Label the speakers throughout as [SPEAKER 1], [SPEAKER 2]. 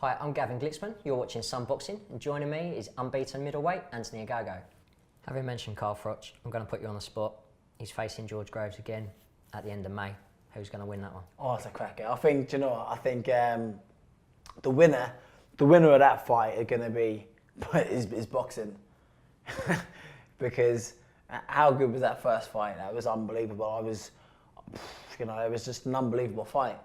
[SPEAKER 1] Hi, I'm Gavin Glitzman. You're watching Sun Boxing, and joining me is unbeaten middleweight Anthony Ogogo. Having mentioned Carl Froch, I'm going to put you on the spot. He's facing George Groves again at the end of May. Who's going to win that one?
[SPEAKER 2] Oh, it's a cracker. I think, do you know what? I think the winner of that fight is going to be is boxing, because how good was that first fight? That was unbelievable. It was just an unbelievable fight.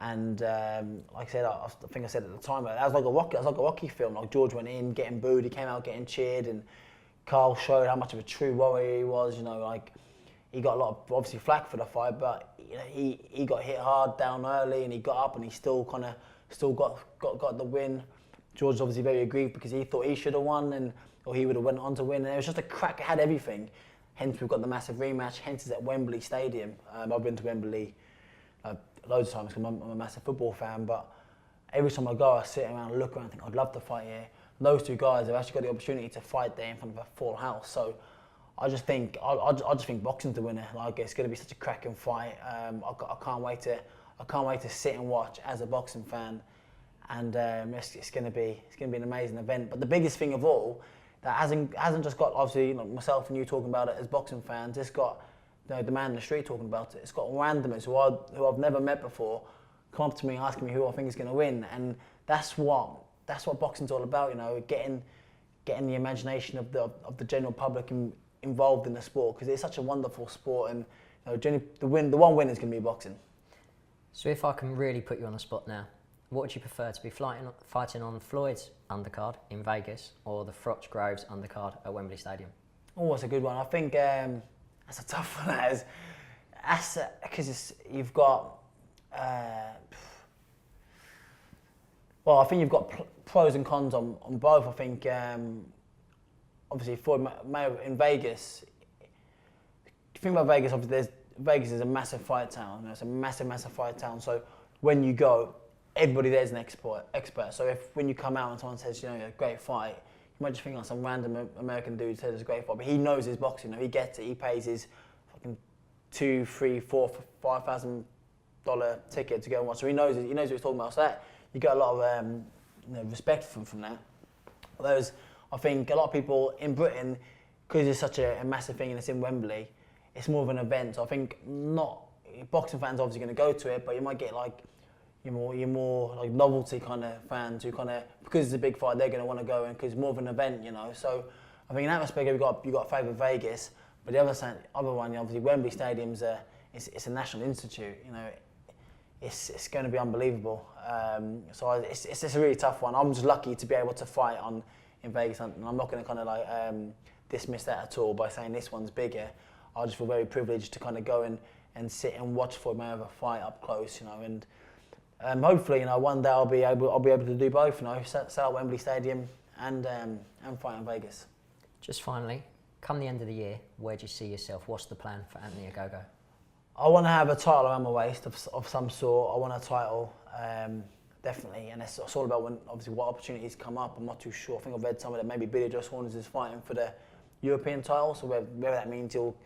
[SPEAKER 2] And like I said, I think I said at the time, that was like a Rocky film. Like George went in, getting booed, he came out getting cheered, and Carl showed how much of a true warrior he was. You know, like he got a lot of obviously flack for the fight, but you know, he got hit hard down early, and he got up, and he still got the win. George was obviously very aggrieved because he thought he should have won, or he would have went on to win. And it was just a crack. It had everything. Hence we've got the massive rematch. Hence it's at Wembley Stadium. I've been to Wembley loads of times because I'm a massive football fan, but every time I go, I sit around and look around and think I'd love to fight here. And those two guys have actually got the opportunity to fight there in front of a full house. So I just think boxing's the winner. Like it's going to be such a cracking fight. I can't wait to sit and watch as a boxing fan, and it's going to be an amazing event. But the biggest thing of all, that hasn't just got obviously myself and you talking about it as boxing fans. It's got the man in the street talking about it. It's got randomers who I've never met before come up to me asking me who I think is going to win, and that's what boxing's all about. You know, getting the imagination of the general public involved in the sport, because it's such a wonderful sport, and the one winner is going to be boxing.
[SPEAKER 1] So if I can really put you on the spot now, what would you prefer, to be fighting on Floyd's undercard in Vegas or the Froch-Groves undercard at Wembley Stadium?
[SPEAKER 2] Oh, that's a good one. I think that's a tough one. Because you've got. Well, I think you've got pros and cons on both. I think obviously Floyd in Vegas. The thing about Vegas, obviously, Vegas is a massive fight town. It's a massive fight town. So when you go, everybody there's an expert. So when you come out and someone says, a great fight, you might just think like some random American dude said it's a great fight, but he knows his boxing. He gets it. He pays his fucking $2,000, $3,000, $4,000, $5,000 ticket to go and watch. So he knows what he's talking about. So that you get a lot of respect from that. Whereas I think a lot of people in Britain, because it's such a massive thing and it's in Wembley, it's more of an event. So I think not boxing fans are obviously going to go to it, but you might get like your more like novelty kind of fans who because it's a big fight, they're going to want to go in because it's more of an event, So I think in that respect, you got to favour Vegas, but the other one, obviously Wembley Stadium's it's a national institute, It's going to be unbelievable. So it's a really tough one. I'm just lucky to be able to fight in Vegas, and I'm not going to dismiss that at all by saying this one's bigger. I just feel very privileged to go and sit and watch Floyd Mayweather fight up close, and hopefully, one day I'll be able to do both, sat at Wembley Stadium and fight in Vegas.
[SPEAKER 1] Just finally, come the end of the year, where do you see yourself? What's the plan for Anthony Ogogo?
[SPEAKER 2] I want to have a title around my waist of some sort. I want a title, definitely, and it's all about what opportunities come up. I'm not too sure. I think I've read somewhere that maybe Billy Joe Saunders is fighting for the European title, so whether that means he'll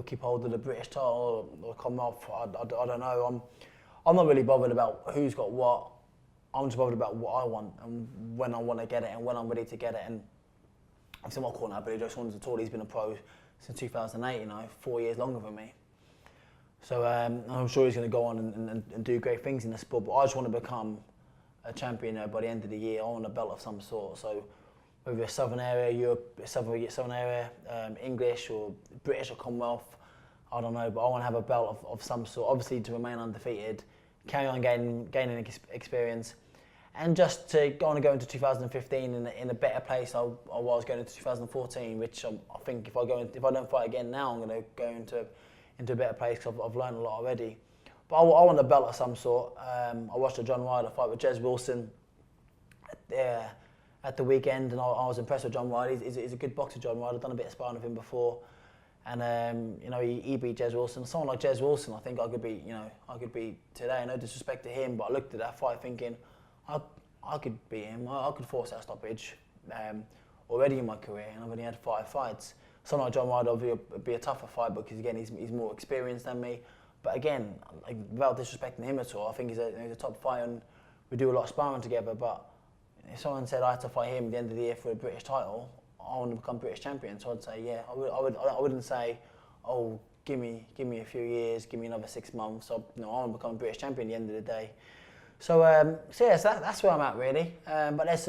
[SPEAKER 2] keep hold of the British title or Commonwealth, I don't know. I'm not really bothered about who's got what. I'm just bothered about what I want and when I want to get it and when I'm ready to get it. And I'm not calling out Billy Joe Saunders at all. He's been a pro since 2008, 4 years longer than me. So I'm sure he's going to go on and do great things in the sport. But I just want to become a champion by the end of the year. I want a belt of some sort. So whether it's Southern area, Europe, Southern area, English or British or Commonwealth, I don't know. But I want to have a belt of some sort. Obviously to remain undefeated, carry on gaining experience, and just to go into 2015 in a better place I was going into 2014. Which I think if I don't fight again now, I'm going to go into a better place because I've learned a lot already. But I want a belt of some sort. I watched a John Ryder fight with Jez Wilson at the weekend, and I was impressed with John Ryder. He's a good boxer, John Ryder. I've done a bit of sparring with him before, and he beat Jez Wilson. Someone like Jez Wilson, I think I could beat today. No disrespect to him, but I looked at that fight thinking, I could beat him. I could force that stoppage already in my career, and I've only had 5 fights. Someone like John Ryder would be a tougher fight because again he's more experienced than me. But again, without disrespecting him at all, I think he's a top fighter, and we do a lot of sparring together. But if someone said I had to fight him at the end of the year for a British title, I want to become British champion. So I'd say yeah. I wouldn't say, oh, give me a few years, give me another 6 months. So, I want to become a British champion at the end of the day. So, that's where I'm at really. But there's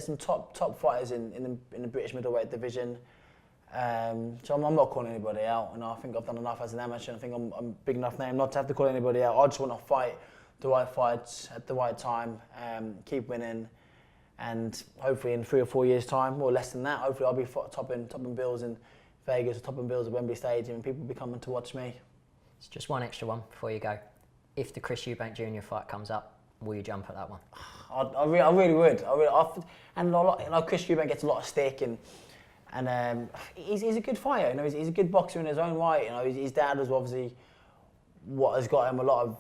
[SPEAKER 2] some top fighters in the British middleweight division. So I'm not calling anybody out. I think I've done enough as an amateur. I think I'm a big enough name not to have to call anybody out. I just want to fight the right fights at the right time, keep winning, and hopefully in 3 or 4 years' time, or less than that, hopefully I'll be topping bills in Vegas or topping bills at Wembley Stadium, and people will be coming to watch me.
[SPEAKER 1] It's just one extra one before you go. If the Chris Eubank Jr. fight comes up, will you jump at that one?
[SPEAKER 2] I really would. Chris Eubank gets a lot of stick, and he's a good fighter. He's a good boxer in his own right. His dad was obviously what has got him a lot of.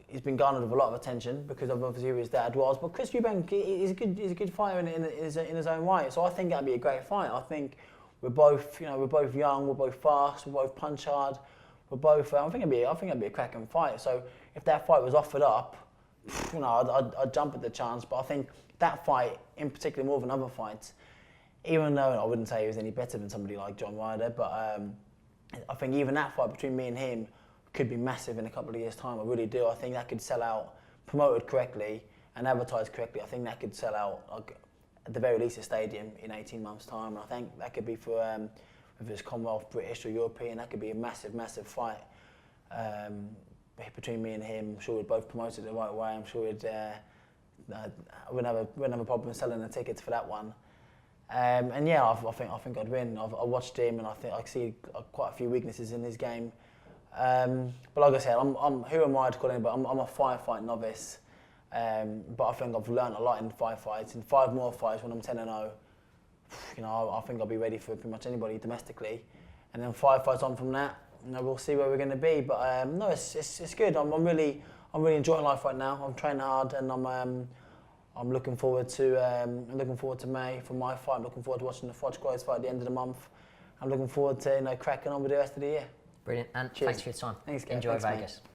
[SPEAKER 2] He's been garnered with a lot of attention because of obviously who his dad was. But Chris Eubank, he's a good fighter in his own right. So I think that'd be a great fight. I think we're both young, we're both fast, we're both punch hard, we're both. I think it'd be a cracking fight. So if that fight was offered up, I'd jump at the chance. But I think that fight, in particular, more than other fights, even though I wouldn't say he was any better than somebody like John Ryder, but I think even that fight between me and him could be massive in a couple of years' time. I really do. I think that could sell out, promoted correctly and advertised correctly. I think that could sell out at the very least a stadium in 18 months' time. And I think that could be for if it's Commonwealth, British or European, that could be a massive fight between me and him. I'm sure we'd both promote it the right way. I'm sure I wouldn't have a problem selling the tickets for that one. And yeah, I think I'd win. I watched him, and I think I see quite a few weaknesses in his game. But like I said, who am I to call anybody? I'm a firefight novice, but I think I've learned a lot in 5 fights. In 5 more fights, when I'm 10-0, I think I'll be ready for pretty much anybody domestically. And then 5 fights on from that, we'll see where we're going to be. But no, it's good. I'm really enjoying life right now. I'm training hard, and I'm looking forward to May for my fight. I'm looking forward to watching the Froch-Groves fight at the end of the month. I'm looking forward to cracking on with the rest of the year.
[SPEAKER 1] Brilliant, and
[SPEAKER 2] Cheers.
[SPEAKER 1] thanks for your time.
[SPEAKER 2] Thanks, Gav.
[SPEAKER 1] Enjoy
[SPEAKER 2] Thanks,
[SPEAKER 1] Vegas.
[SPEAKER 2] Mate.